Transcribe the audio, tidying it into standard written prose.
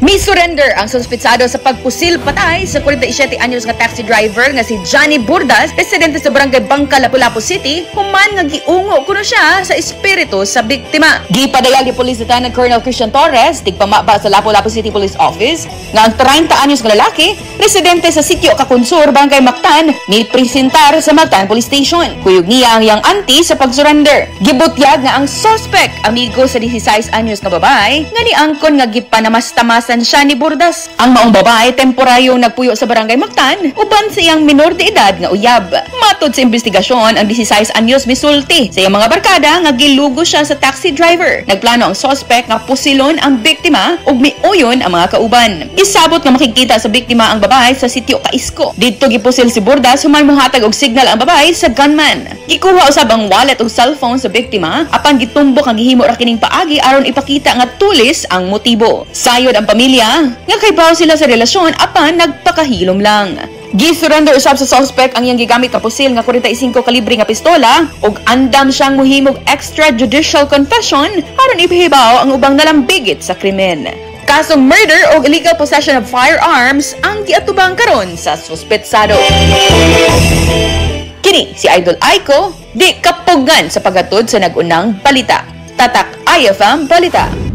Mi-surrender ang suspitsado sa pagpusil patay sa 47 anyos nga taxi driver nga si Johnny Burdas, residente sa barangay Bangka, Lapu-Lapu City, human nga giungo kuno siya sa espiritu sa biktima. Gipadayag ni Police Lieutenant Colonel Christian Torres, tigpamaba sa Lapu-Lapu City Police Office, nga ang 30 anyos nga lalaki, residente sa sitio Kakunsur, Barangay Mactan, ni presentar sa Mactan Police Station. Kuyog niya ang yang auntie sa pag-surrender. Gibutyag nga ang suspect, amigo sa 16 anyos nga babae, nga ni angkon nga gipanamastamasan siya ni Burdas. Ang maong babae temporaryong nagpuyo sa Barangay Mactan uban sa iyang minor de edad nga uyab. Matod sa investigasyon, ang 16 anyos misulti sa iyang mga barkada nga gilugo siya sa taxi driver. Nagplano ang suspect nga pusilon ang biktima ug miuyon ang mga kauban. Isabot nga makikita sa biktima ang babae sa sitio Kaisko. Didto gipusil si Burdas human mohatag og signal ang babae sa gunman. Gikuha usab ang wallet ug cellphone sa biktima apan gitumbok ang gihimo ra kining paagi aron ipakita nga tulis ang motibo. Sayod ang pamilya nga kaybaw sila sa relasyon apan nagpakahilom lang. Gisurrender usab sa suspect ang iyang gigamit nga pusil nga 45 kalibre nga pistola ug andam siyang mohimog extrajudicial confession aron ipahibaw ang ubang nalambigit sa krimen. Kasong murder o illegal possession of firearms ang giatubang karon sa suspetsado. Kini si Idol Aiko, di kapugan sa paghatod sa nagunang balita. Tatak IFM Balita.